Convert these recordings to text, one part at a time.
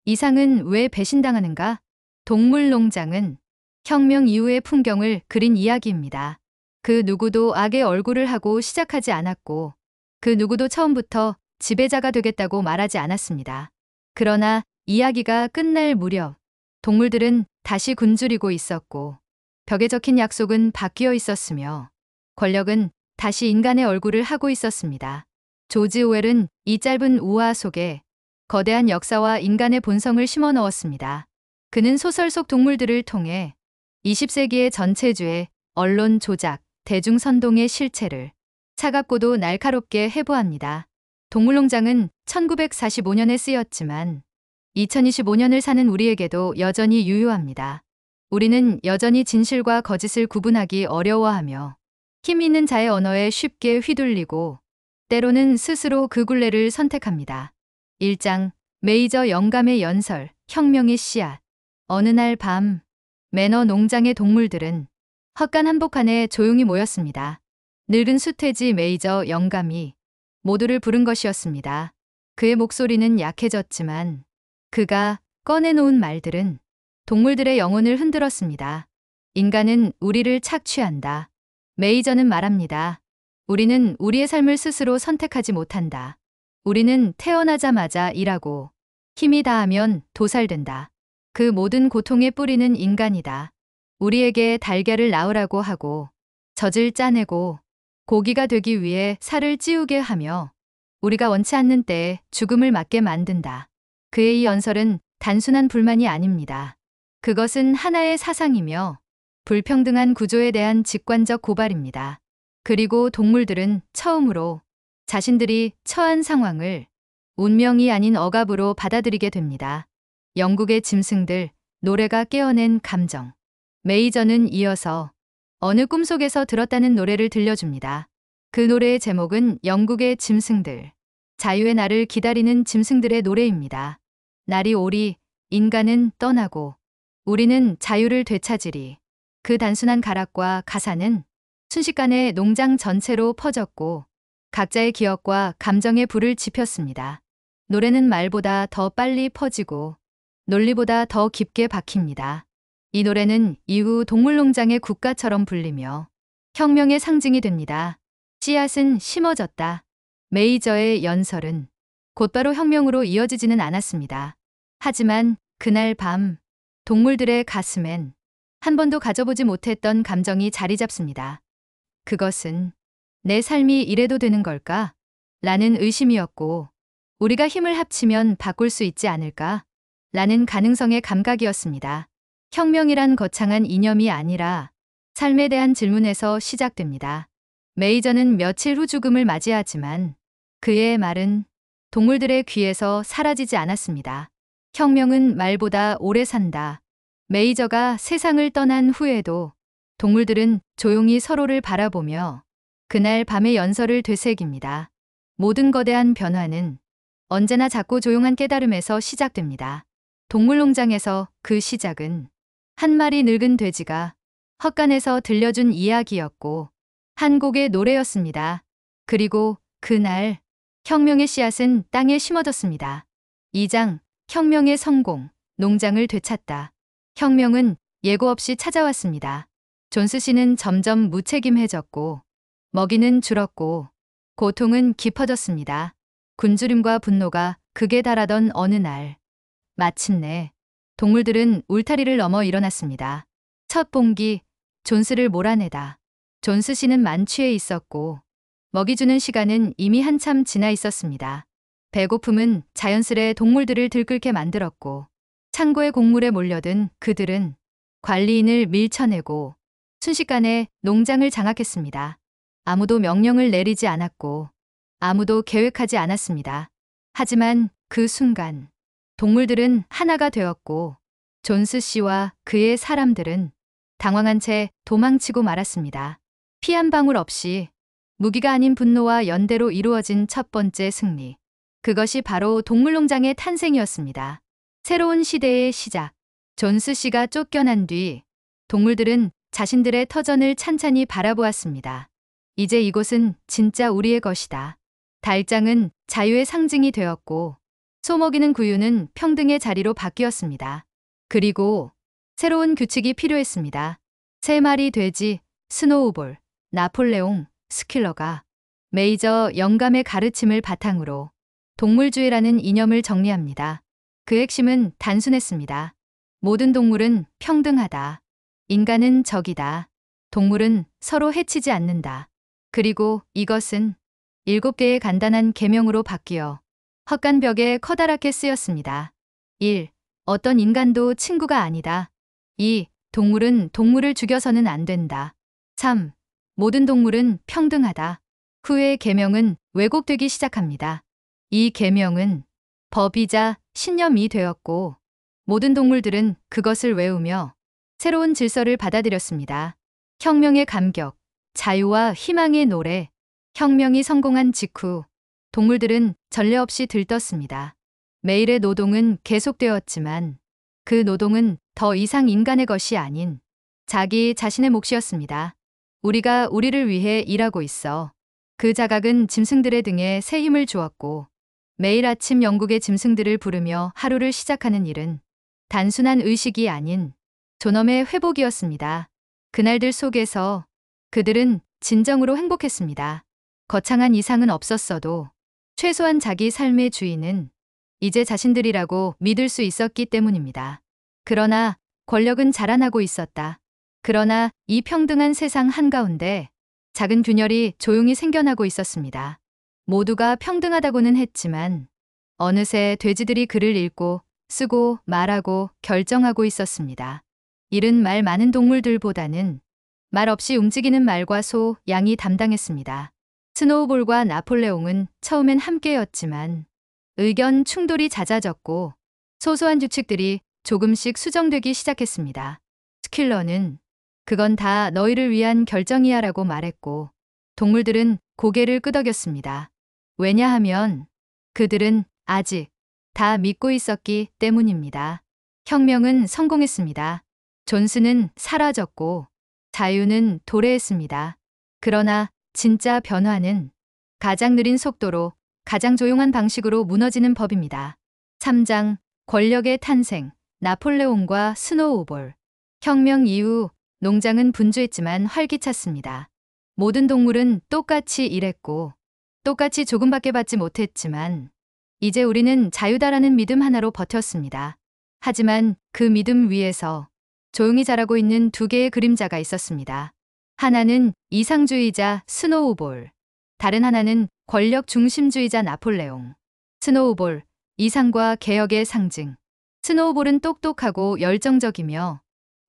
이상은 왜 배신당하는가? 동물농장은 혁명 이후의 풍경을 그린 이야기입니다. 그 누구도 악의 얼굴을 하고 시작하지 않았고, 그 누구도 처음부터 지배자가 되겠다고 말하지 않았습니다. 그러나 이야기가 끝날 무렵 동물들은 다시 굶주리고 있었고, 벽에 적힌 약속은 바뀌어 있었으며, 권력은 다시 인간의 얼굴을 하고 있었습니다. 조지 오웰은 이 짧은 우화 속에 거대한 역사와 인간의 본성을 심어 넣었습니다. 그는 소설 속 동물들을 통해 20세기의 전체주의, 언론 조작, 대중선동의 실체를 차갑고도 날카롭게 해부합니다. 동물농장은 1945년에 쓰였지만 2025년을 사는 우리에게도 여전히 유효합니다. 우리는 여전히 진실과 거짓을 구분하기 어려워하며 힘 있는 자의 언어에 쉽게 휘둘리고 때로는 스스로 그 굴레를 선택합니다. 1장 메이저 영감의 연설, 혁명의 씨앗. 어느 날 밤 매너 농장의 동물들은 헛간 한복 안에 조용히 모였습니다. 늙은 수퇴지 메이저 영감이 모두를 부른 것이었습니다. 그의 목소리는 약해졌지만 그가 꺼내놓은 말들은 동물들의 영혼을 흔들었습니다. 인간은 우리를 착취한다. 메이저는 말합니다. 우리는 우리의 삶을 스스로 선택하지 못한다. 우리는 태어나자마자 일하고 힘이 다하면 도살된다. 그 모든 고통의 뿌리는 인간이다. 우리에게 달걀을 낳으라고 하고 젖을 짜내고 고기가 되기 위해 살을 찌우게 하며 우리가 원치 않는 때에 죽음을 맞게 만든다. 그의 이 연설은 단순한 불만이 아닙니다. 그것은 하나의 사상이며 불평등한 구조에 대한 직관적 고발입니다. 그리고 동물들은 처음으로 자신들이 처한 상황을 운명이 아닌 억압으로 받아들이게 됩니다. 영국의 짐승들, 노래가 깨어낸 감정. 메이저는 이어서 어느 꿈속에서 들었다는 노래를 들려줍니다. 그 노래의 제목은 영국의 짐승들, 자유의 날을 기다리는 짐승들의 노래입니다. 날이 오리, 인간은 떠나고 우리는 자유를 되찾으리. 그 단순한 가락과 가사는 순식간에 농장 전체로 퍼졌고 각자의 기억과 감정에 불을 지폈습니다. 노래는 말보다 더 빨리 퍼지고 논리보다 더 깊게 박힙니다. 이 노래는 이후 동물농장의 국가처럼 불리며 혁명의 상징이 됩니다. 씨앗은 심어졌다. 메이저의 연설은 곧바로 혁명으로 이어지지는 않았습니다. 하지만 그날 밤 동물들의 가슴엔 한 번도 가져보지 못했던 감정이 자리 잡습니다. 그것은 내 삶이 이래도 되는 걸까? 라는 의심이었고, 우리가 힘을 합치면 바꿀 수 있지 않을까? 라는 가능성의 감각이었습니다. 혁명이란 거창한 이념이 아니라 삶에 대한 질문에서 시작됩니다. 메이저는 며칠 후 죽음을 맞이하지만 그의 말은 동물들의 귀에서 사라지지 않았습니다. 혁명은 말보다 오래 산다. 메이저가 세상을 떠난 후에도 동물들은 조용히 서로를 바라보며 그날 밤의 연설을 되새깁니다. 모든 거대한 변화는 언제나 작고 조용한 깨달음에서 시작됩니다. 동물농장에서 그 시작은 한 마리 늙은 돼지가 헛간에서 들려준 이야기였고 한 곡의 노래였습니다. 그리고 그날 혁명의 씨앗은 땅에 심어졌습니다. 2장 혁명의 성공, 농장을 되찾다. 혁명은 예고 없이 찾아왔습니다. 존스 씨는 점점 무책임해졌고 먹이는 줄었고 고통은 깊어졌습니다. 굶주림과 분노가 극에 달하던 어느 날 마침내 동물들은 울타리를 넘어 일어났습니다. 첫 봉기, 존스를 몰아내다. 존스 씨는 만취해 있었고 먹이 주는 시간은 이미 한참 지나 있었습니다. 배고픔은 자연스레 동물들을 들끓게 만들었고 창고의 곡물에 몰려든 그들은 관리인을 밀쳐내고 순식간에 농장을 장악했습니다. 아무도 명령을 내리지 않았고 아무도 계획하지 않았습니다. 하지만 그 순간 동물들은 하나가 되었고 존스 씨와 그의 사람들은 당황한 채 도망치고 말았습니다. 피 한 방울 없이 무기가 아닌 분노와 연대로 이루어진 첫 번째 승리. 그것이 바로 동물농장의 탄생이었습니다. 새로운 시대의 시작. 존스 씨가 쫓겨난 뒤 동물들은 자신들의 터전을 찬찬히 바라보았습니다. 이제 이곳은 진짜 우리의 것이다. 달장은 자유의 상징이 되었고 소 먹이는 구유는 평등의 자리로 바뀌었습니다. 그리고 새로운 규칙이 필요했습니다. 3마리 돼지, 스노우볼, 나폴레옹, 스킬러가 메이저 영감의 가르침을 바탕으로 동물주의라는 이념을 정리합니다. 그 핵심은 단순했습니다. 모든 동물은 평등하다. 인간은 적이다. 동물은 서로 해치지 않는다. 그리고 이것은 7개의 간단한 계명으로 바뀌어 헛간 벽에 커다랗게 쓰였습니다. 1. 어떤 인간도 친구가 아니다. 2. 동물은 동물을 죽여서는 안 된다. 3. 모든 동물은 평등하다. 후의 계명은 왜곡되기 시작합니다. 이 계명은 법이자 신념이 되었고 모든 동물들은 그것을 외우며 새로운 질서를 받아들였습니다. 혁명의 감격, 자유와 희망의 노래. 혁명이 성공한 직후 동물들은 전례 없이 들떴습니다. 매일의 노동은 계속되었지만 그 노동은 더 이상 인간의 것이 아닌 자기 자신의 몫이었습니다. 우리가 우리를 위해 일하고 있어. 그 자각은 짐승들의 등에 새 힘을 주었고 매일 아침 영국의 짐승들을 부르며 하루를 시작하는 일은 단순한 의식이 아닌 존엄의 회복이었습니다. 그날들 속에서 그들은 진정으로 행복했습니다. 거창한 이상은 없었어도 최소한 자기 삶의 주인은 이제 자신들이라고 믿을 수 있었기 때문입니다. 그러나 권력은 자라나고 있었다. 그러나 이 평등한 세상 한가운데 작은 균열이 조용히 생겨나고 있었습니다. 모두가 평등하다고는 했지만 어느새 돼지들이 글을 읽고 쓰고 말하고 결정하고 있었습니다. 일은 말 많은 동물들보다는 말 없이 움직이는 말과 소, 양이 담당했습니다. 스노우볼과 나폴레옹은 처음엔 함께였지만 의견 충돌이 잦아졌고 소소한 규칙들이 조금씩 수정되기 시작했습니다. 스킬러는 그건 다 너희를 위한 결정이야 라고 말했고 동물들은 고개를 끄덕였습니다. 왜냐하면 그들은 아직 다 믿고 있었기 때문입니다. 혁명은 성공했습니다. 존스는 사라졌고 자유는 도래했습니다. 그러나 진짜 변화는 가장 느린 속도로 가장 조용한 방식으로 무너지는 법입니다. 3장 권력의 탄생, 나폴레옹과 스노우볼. 혁명 이후 농장은 분주했지만 활기찼습니다. 모든 동물은 똑같이 일했고 똑같이 조금밖에 받지 못했지만 이제 우리는 자유다라는 믿음 하나로 버텼습니다. 하지만 그 믿음 위에서 조용히 자라고 있는 2개의 그림자가 있었습니다. 하나는 이상주의자 스노우볼, 다른 하나는 권력 중심주의자 나폴레옹. 스노우볼, 이상과 개혁의 상징. 스노우볼은 똑똑하고 열정적이며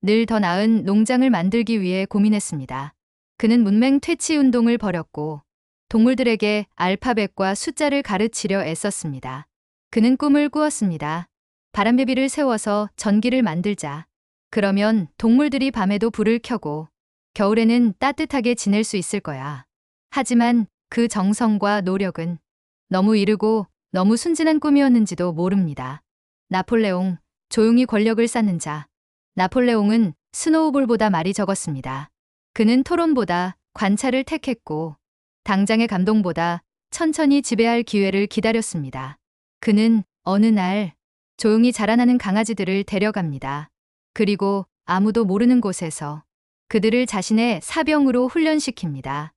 늘 더 나은 농장을 만들기 위해 고민했습니다. 그는 문맹 퇴치 운동을 벌였고 동물들에게 알파벳과 숫자를 가르치려 애썼습니다. 그는 꿈을 꾸었습니다. 바람개비를 세워서 전기를 만들자. 그러면 동물들이 밤에도 불을 켜고 겨울에는 따뜻하게 지낼 수 있을 거야. 하지만 그 정성과 노력은 너무 이르고 너무 순진한 꿈이었는지도 모릅니다. 나폴레옹, 조용히 권력을 쌓는 자. 나폴레옹은 스노우볼보다 말이 적었습니다. 그는 토론보다 관찰을 택했고 당장의 감동보다 천천히 지배할 기회를 기다렸습니다. 그는 어느 날 조용히 자라나는 강아지들을 데려갑니다. 그리고 아무도 모르는 곳에서 그들을 자신의 사병으로 훈련시킵니다.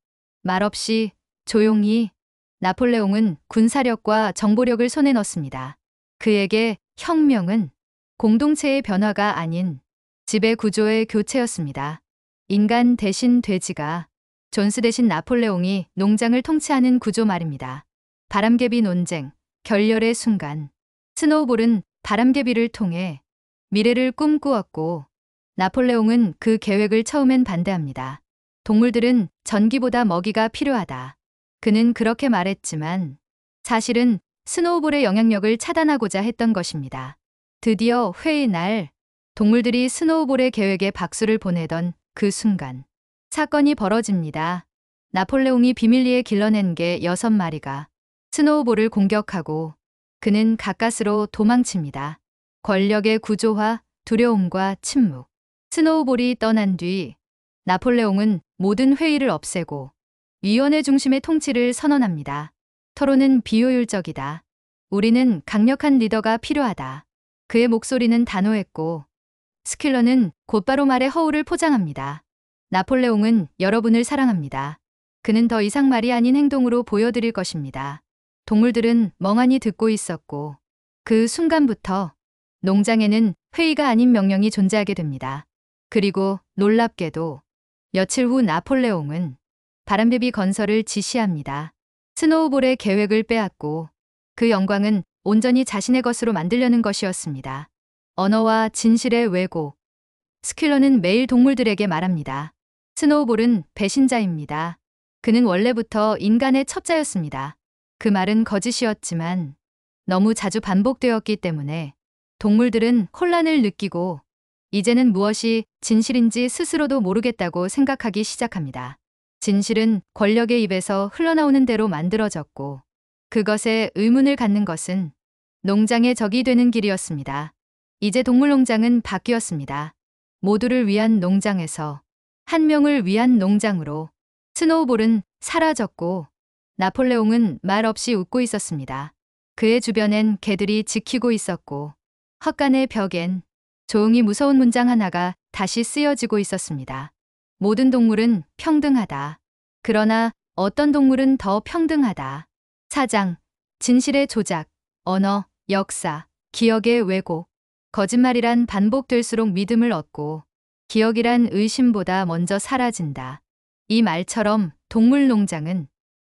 말없이 조용히 나폴레옹은 군사력과 정보력을 손에 넣습니다. 그에게 혁명은 공동체의 변화가 아닌 지배 구조의 교체였습니다. 인간 대신 돼지가 존스 대신 나폴레옹이 농장을 통치하는 구조 말입니다. 바람개비 논쟁, 결렬의 순간. 스노우볼은 바람개비를 통해 미래를 꿈꾸었고 나폴레옹은 그 계획을 처음엔 반대합니다. 동물들은 전기보다 먹이가 필요하다. 그는 그렇게 말했지만 사실은 스노우볼의 영향력을 차단하고자 했던 것입니다. 드디어 회의 날 동물들이 스노우볼의 계획에 박수를 보내던 그 순간 사건이 벌어집니다. 나폴레옹이 비밀리에 길러낸 개 6마리가 스노우볼을 공격하고 그는 가까스로 도망칩니다. 권력의 구조화, 두려움과 침묵. 스노우볼이 떠난 뒤 나폴레옹은 모든 회의를 없애고 위원회 중심의 통치를 선언합니다. 토론은 비효율적이다. 우리는 강력한 리더가 필요하다. 그의 목소리는 단호했고 스킬러는 곧바로 말의 허울을 포장합니다. 나폴레옹은 여러분을 사랑합니다. 그는 더 이상 말이 아닌 행동으로 보여드릴 것입니다. 동물들은 멍하니 듣고 있었고 그 순간부터 농장에는 회의가 아닌 명령이 존재하게 됩니다. 그리고 놀랍게도 며칠 후 나폴레옹은 바람개비 건설을 지시합니다. 스노우볼의 계획을 빼앗고 그 영광은 온전히 자신의 것으로 만들려는 것이었습니다. 언어와 진실의 왜곡. 스킬러는 매일 동물들에게 말합니다. 스노우볼은 배신자입니다. 그는 원래부터 인간의 첩자였습니다. 그 말은 거짓이었지만 너무 자주 반복되었기 때문에 동물들은 혼란을 느끼고 이제는 무엇이 진실인지 스스로도 모르겠다고 생각하기 시작합니다. 진실은 권력의 입에서 흘러나오는 대로 만들어졌고 그것에 의문을 갖는 것은 농장의 적이 되는 길이었습니다. 이제 동물농장은 바뀌었습니다. 모두를 위한 농장에서 한 명을 위한 농장으로 스노우볼은 사라졌고 나폴레옹은 말 없이 웃고 있었습니다. 그의 주변엔 개들이 지키고 있었고 헛간의 벽엔 조용히 무서운 문장 하나가 다시 쓰여지고 있었습니다. 모든 동물은 평등하다. 그러나 어떤 동물은 더 평등하다. 사장, 진실의 조작, 언어, 역사, 기억의 왜곡. 거짓말이란 반복될수록 믿음을 얻고 기억이란 의심보다 먼저 사라진다. 이 말처럼 동물농장은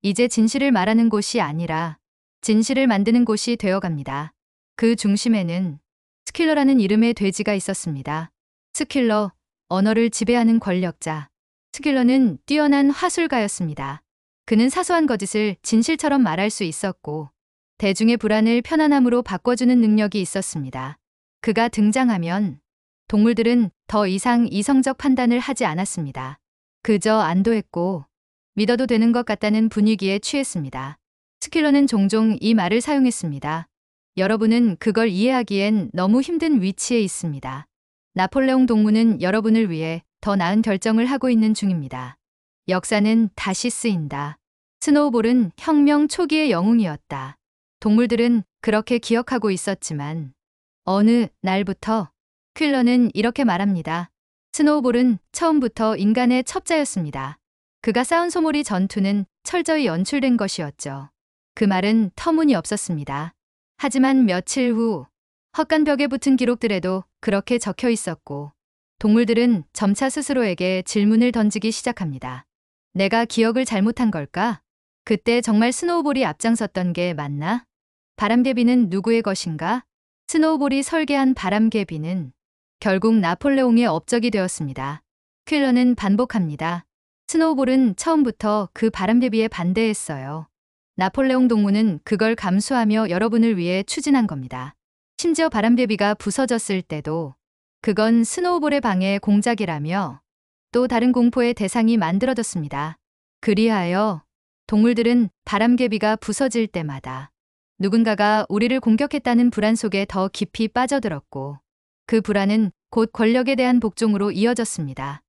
이제 진실을 말하는 곳이 아니라 진실을 만드는 곳이 되어갑니다. 그 중심에는 스킬러라는 이름의 돼지가 있었습니다. 스킬러, 언어를 지배하는 권력자. 스킬러는 뛰어난 화술가였습니다. 그는 사소한 거짓을 진실처럼 말할 수 있었고 대중의 불안을 편안함으로 바꿔주는 능력이 있었습니다. 그가 등장하면 동물들은 더 이상 이성적 판단을 하지 않았습니다. 그저 안도했고 믿어도 되는 것 같다는 분위기에 취했습니다. 스킬러는 종종 이 말을 사용했습니다. 여러분은 그걸 이해하기엔 너무 힘든 위치에 있습니다. 나폴레옹 동무는 여러분을 위해 더 나은 결정을 하고 있는 중입니다. 역사는 다시 쓰인다. 스노우볼은 혁명 초기의 영웅이었다. 동물들은 그렇게 기억하고 있었지만 어느 날부터 퀼러는 이렇게 말합니다. 스노우볼은 처음부터 인간의 첩자였습니다. 그가 쌓은 소몰이 전투는 철저히 연출된 것이었죠. 그 말은 터무니없었습니다. 하지만 며칠 후 헛간 벽에 붙은 기록들에도 그렇게 적혀 있었고 동물들은 점차 스스로에게 질문을 던지기 시작합니다. 내가 기억을 잘못한 걸까? 그때 정말 스노우볼이 앞장섰던 게 맞나? 바람개비는 누구의 것인가? 스노우볼이 설계한 바람개비는 결국 나폴레옹의 업적이 되었습니다. 퀼러는 반복합니다. 스노우볼은 처음부터 그 바람개비에 반대했어요. 나폴레옹 동무는 그걸 감수하며 여러분을 위해 추진한 겁니다. 심지어 바람개비가 부서졌을 때도 그건 스노우볼의 방해 공작이라며 또 다른 공포의 대상이 만들어졌습니다. 그리하여 동물들은 바람개비가 부서질 때마다 누군가가 우리를 공격했다는 불안 속에 더 깊이 빠져들었고 그 불안은 곧 권력에 대한 복종으로 이어졌습니다.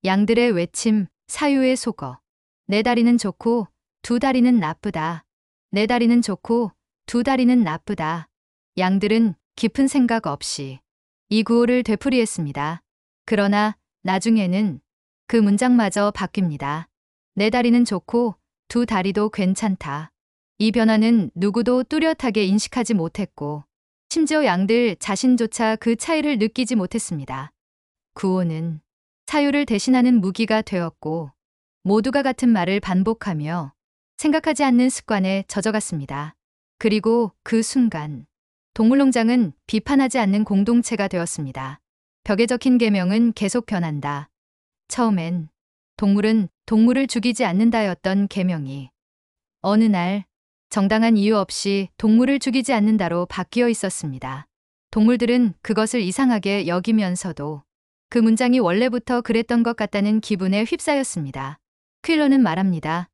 양들의 외침, 사유에 속어. 내 다리는 좋고 두 다리는 나쁘다. 내 다리는 좋고 두 다리는 나쁘다. 양들은 깊은 생각 없이 이 구호를 되풀이했습니다. 그러나 나중에는 그 문장마저 바뀝니다. 내 다리는 좋고 두 다리도 괜찮다. 이 변화는 누구도 뚜렷하게 인식하지 못했고 심지어 양들 자신조차 그 차이를 느끼지 못했습니다. 구호는 사유를 대신하는 무기가 되었고 모두가 같은 말을 반복하며 생각하지 않는 습관에 젖어갔습니다. 그리고 그 순간 동물농장은 비판하지 않는 공동체가 되었습니다. 벽에 적힌 계명은 계속 변한다. 처음엔 동물은 동물을 죽이지 않는다였던 계명이 어느 날 정당한 이유 없이 동물을 죽이지 않는다로 바뀌어 있었습니다. 동물들은 그것을 이상하게 여기면서도 그 문장이 원래부터 그랬던 것 같다는 기분에 휩싸였습니다. 퀼러는 말합니다.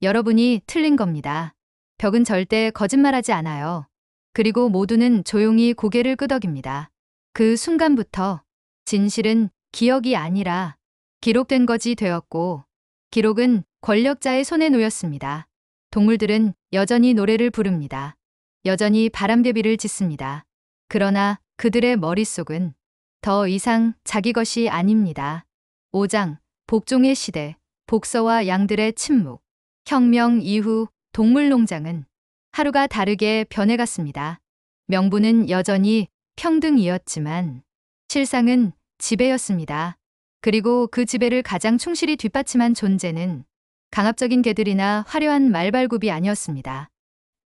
여러분이 틀린 겁니다. 벽은 절대 거짓말하지 않아요. 그리고 모두는 조용히 고개를 끄덕입니다. 그 순간부터 진실은 기억이 아니라 기록된 것이 되었고 기록은 권력자의 손에 놓였습니다. 동물들은 여전히 노래를 부릅니다. 여전히 바람개비를 짓습니다. 그러나 그들의 머릿속은 더 이상 자기 것이 아닙니다. 5장 복종의 시대, 복서와 양들의 침묵. 혁명 이후 동물농장은 하루가 다르게 변해갔습니다. 명분은 여전히 평등이었지만 실상은 지배였습니다. 그리고 그 지배를 가장 충실히 뒷받침한 존재는 강압적인 개들이나 화려한 말발굽이 아니었습니다.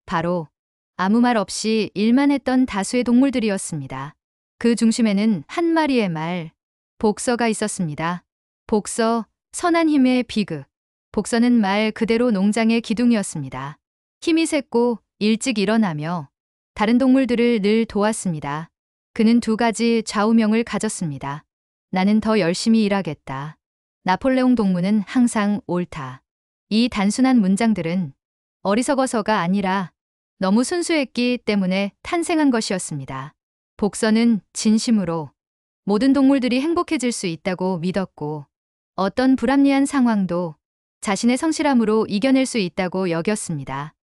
바로 아무 말 없이 일만 했던 다수의 동물들이었습니다. 그 중심에는 한 마리의 말, 복서가 있었습니다. 복서, 선한 힘의 비극. 복서는 말 그대로 농장의 기둥이었습니다. 힘이 셌고 일찍 일어나며 다른 동물들을 늘 도왔습니다. 그는 두 가지 좌우명을 가졌습니다. 나는 더 열심히 일하겠다. 나폴레옹 동무는 항상 옳다. 이 단순한 문장들은 어리석어서가 아니라 너무 순수했기 때문에 탄생한 것이었습니다. 복서는 진심으로 모든 동물들이 행복해질 수 있다고 믿었고 어떤 불합리한 상황도 자신의 성실함으로 이겨낼 수 있다고 여겼습니다.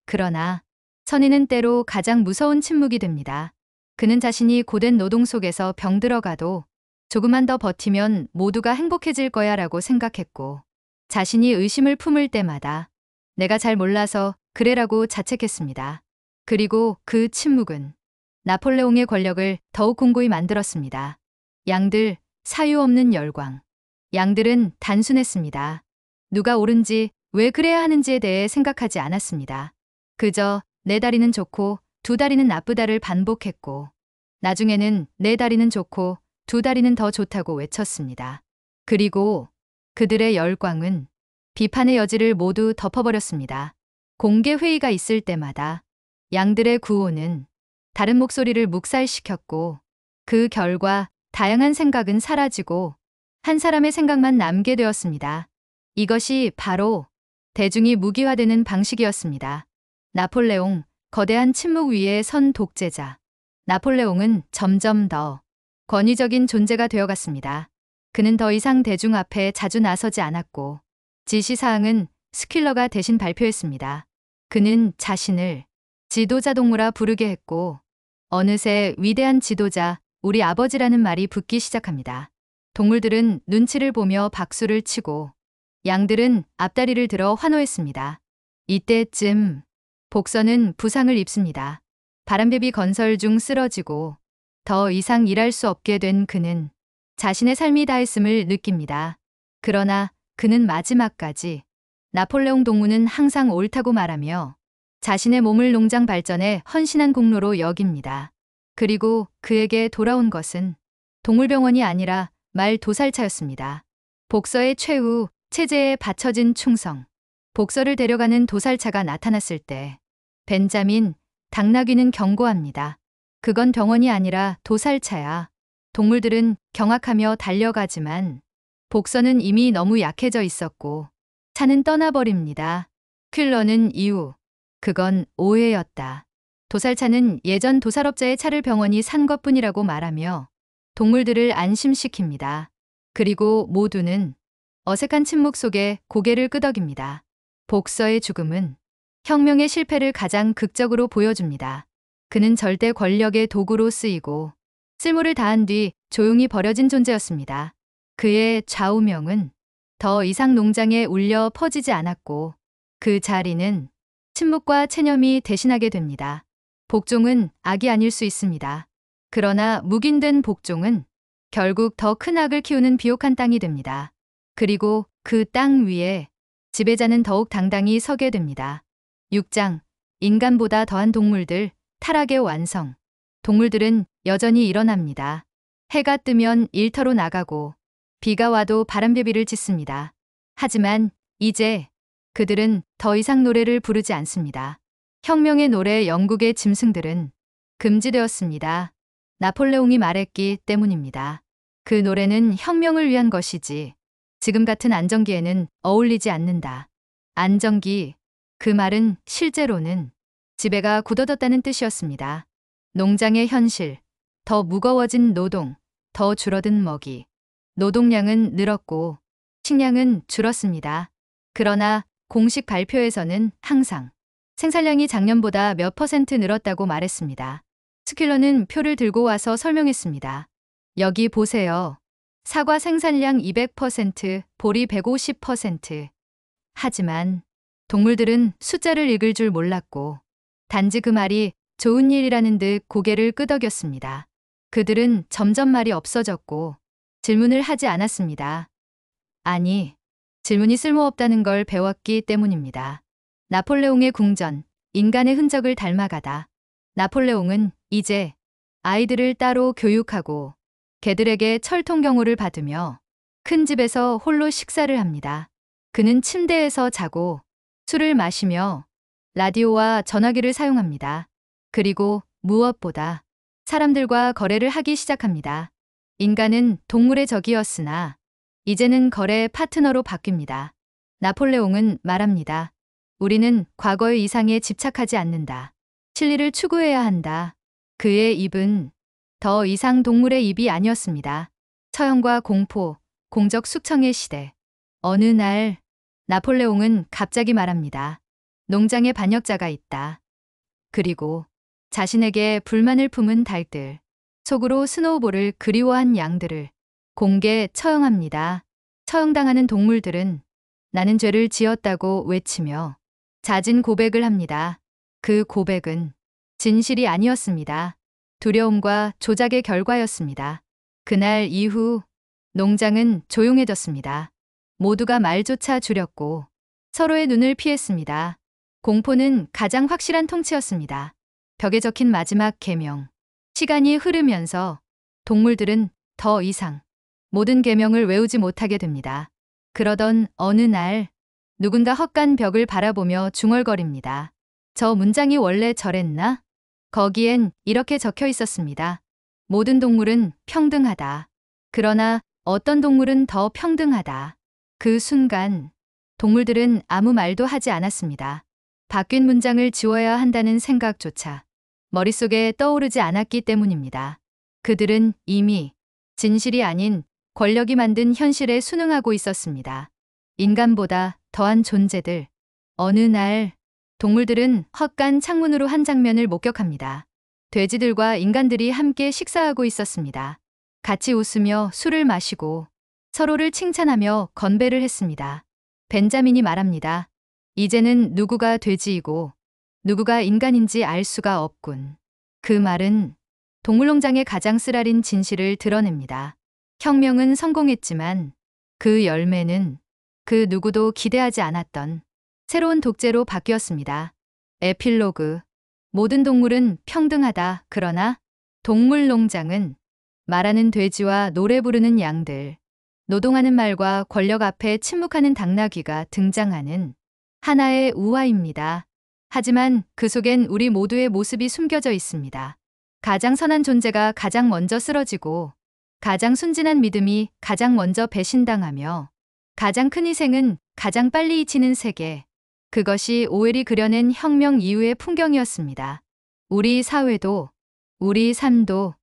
그러나 선의는 때로 가장 무서운 침묵이 됩니다. 그는 자신이 고된 노동 속에서 병들어가도 조금만 더 버티면 모두가 행복해질 거야 라고 생각했고 자신이 의심을 품을 때마다 내가 잘 몰라서 그래라고 자책했습니다. 그리고 그 침묵은 나폴레옹의 권력을 더욱 공고히 만들었습니다. 양들, 사유 없는 열광. 양들은 단순했습니다. 누가 옳은지 왜 그래야 하는지에 대해 생각하지 않았습니다. 그저 내 다리는 좋고 두 다리는 나쁘다를 반복했고 나중에는 내 다리는 좋고 두 다리는 더 좋다고 외쳤습니다. 그리고 그들의 열광은 비판의 여지를 모두 덮어버렸습니다. 공개 회의가 있을 때마다 양들의 구호는 다른 목소리를 묵살시켰고 그 결과 다양한 생각은 사라지고 한 사람의 생각만 남게 되었습니다. 이것이 바로 대중이 무기화되는 방식이었습니다. 나폴레옹, 거대한 침묵 위에 선 독재자. 나폴레옹은 점점 더 권위적인 존재가 되어갔습니다. 그는 더 이상 대중 앞에 자주 나서지 않았고 지시사항은 스킬러가 대신 발표했습니다. 그는 자신을 지도자 동무라 부르게 했고 어느새 위대한 지도자, 우리 아버지라는 말이 붙기 시작합니다. 동물들은 눈치를 보며 박수를 치고 양들은 앞다리를 들어 환호했습니다. 이때쯤 복서는 부상을 입습니다. 바람개비 건설 중 쓰러지고 더 이상 일할 수 없게 된 그는 자신의 삶이 다했음을 느낍니다. 그러나 그는 마지막까지 나폴레옹 동무는 항상 옳다고 말하며 자신의 몸을 농장 발전에 헌신한 공로로 여깁니다. 그리고 그에게 돌아온 것은 동물병원이 아니라 말 도살차였습니다. 복서의 최후, 체제에 바쳐진 충성. 복서를 데려가는 도살차가 나타났을 때 벤자민, 당나귀는 경고합니다. 그건 병원이 아니라 도살차야. 동물들은 경악하며 달려가지만 복서는 이미 너무 약해져 있었고 차는 떠나버립니다. 퀼러는 이후 그건 오해였다. 도살차는 예전 도살업자의 차를 병원이 산 것뿐이라고 말하며 동물들을 안심시킵니다. 그리고 모두는 어색한 침묵 속에 고개를 끄덕입니다. 복서의 죽음은 혁명의 실패를 가장 극적으로 보여줍니다. 그는 절대 권력의 도구로 쓰이고 쓸모를 다한 뒤 조용히 버려진 존재였습니다. 그의 좌우명은 더 이상 농장에 울려 퍼지지 않았고 그 자리는 침묵과 체념이 대신하게 됩니다. 복종은 악이 아닐 수 있습니다. 그러나 묵인된 복종은 결국 더 큰 악을 키우는 비옥한 땅이 됩니다. 그리고 그 땅 위에 지배자는 더욱 당당히 서게 됩니다. 6장 인간보다 더한 동물들, 타락의 완성. 동물들은 여전히 일어납니다. 해가 뜨면 일터로 나가고 비가 와도 바람개비를 짓습니다. 하지만 이제 그들은 더 이상 노래를 부르지 않습니다. 혁명의 노래 영국의 짐승들은 금지되었습니다. 나폴레옹이 말했기 때문입니다. 그 노래는 혁명을 위한 것이지 지금 같은 안정기에는 어울리지 않는다. 안정기, 그 말은 실제로는 지배가 굳어졌다는 뜻이었습니다. 농장의 현실, 더 무거워진 노동, 더 줄어든 먹이. 노동량은 늘었고 식량은 줄었습니다. 그러나 공식 발표에서는 항상 생산량이 작년보다 몇 퍼센트 늘었다고 말했습니다. 스킬러는 표를 들고 와서 설명했습니다. 여기 보세요. 사과 생산량 200%, 보리 150%. 하지만 동물들은 숫자를 읽을 줄 몰랐고 단지 그 말이 좋은 일이라는 듯 고개를 끄덕였습니다. 그들은 점점 말이 없어졌고 질문을 하지 않았습니다. 아니, 질문이 쓸모없다는 걸 배웠기 때문입니다. 나폴레옹의 궁전, 인간의 흔적을 닮아가다. 나폴레옹은 이제 아이들을 따로 교육하고 개들에게 철통 경호를 받으며 큰 집에서 홀로 식사를 합니다. 그는 침대에서 자고 술을 마시며 라디오와 전화기를 사용합니다. 그리고 무엇보다 사람들과 거래를 하기 시작합니다. 인간은 동물의 적이었으나 이제는 거래 파트너로 바뀝니다. 나폴레옹은 말합니다. 우리는 과거의 이상에 집착하지 않는다. 진리를 추구해야 한다. 그의 입은 더 이상 동물의 입이 아니었습니다. 처형과 공포, 공적 숙청의 시대. 어느 날 나폴레옹은 갑자기 말합니다. 농장에 반역자가 있다. 그리고 자신에게 불만을 품은 닭들, 속으로 스노우볼을 그리워한 양들을 공개 처형합니다. 처형당하는 동물들은 나는 죄를 지었다고 외치며 잦은 고백을 합니다. 그 고백은 진실이 아니었습니다. 두려움과 조작의 결과였습니다. 그날 이후 농장은 조용해졌습니다. 모두가 말조차 줄였고 서로의 눈을 피했습니다. 공포는 가장 확실한 통치였습니다. 벽에 적힌 마지막 계명. 시간이 흐르면서 동물들은 더 이상 모든 계명을 외우지 못하게 됩니다. 그러던 어느 날 누군가 헛간 벽을 바라보며 중얼거립니다. 저 문장이 원래 저랬나? 거기엔 이렇게 적혀 있었습니다. 모든 동물은 평등하다. 그러나 어떤 동물은 더 평등하다. 그 순간 동물들은 아무 말도 하지 않았습니다. 바뀐 문장을 지워야 한다는 생각조차 머릿속에 떠오르지 않았기 때문입니다. 그들은 이미 진실이 아닌 권력이 만든 현실에 순응하고 있었습니다. 인간보다 더한 존재들. 어느 날 동물들은 헛간 창문으로 한 장면을 목격합니다. 돼지들과 인간들이 함께 식사하고 있었습니다. 같이 웃으며 술을 마시고 서로를 칭찬하며 건배를 했습니다. 벤자민이 말합니다. 이제는 누구가 돼지이고 누구가 인간인지 알 수가 없군. 그 말은 동물농장의 가장 쓰라린 진실을 드러냅니다. 혁명은 성공했지만 그 열매는 그 누구도 기대하지 않았던 새로운 독재로 바뀌었습니다. 에필로그. 모든 동물은 평등하다. 그러나 동물농장은 말하는 돼지와 노래 부르는 양들, 노동하는 말과 권력 앞에 침묵하는 당나귀가 등장하는 하나의 우화입니다. 하지만 그 속엔 우리 모두의 모습이 숨겨져 있습니다. 가장 선한 존재가 가장 먼저 쓰러지고 가장 순진한 믿음이 가장 먼저 배신당하며 가장 큰 희생은 가장 빨리 잊히는 세계. 그것이 오웰이 그려낸 혁명 이후의 풍경이었습니다. 우리 사회도 우리 삶도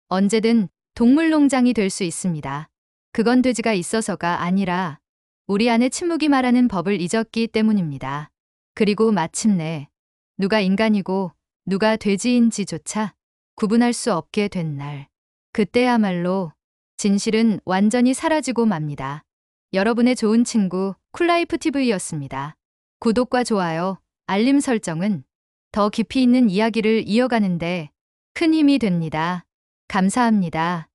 언제든 동물농장이 될 수 있습니다. 그건 돼지가 있어서가 아니라 우리 안에 침묵이 말하는 법을 잊었기 때문입니다. 그리고 마침내 누가 인간이고 누가 돼지인지조차 구분할 수 없게 된 날. 그때야말로 진실은 완전히 사라지고 맙니다. 여러분의 좋은 친구 쿨라이프 TV였습니다. 구독과 좋아요, 알림 설정은 더 깊이 있는 이야기를 이어가는데 큰 힘이 됩니다. 감사합니다.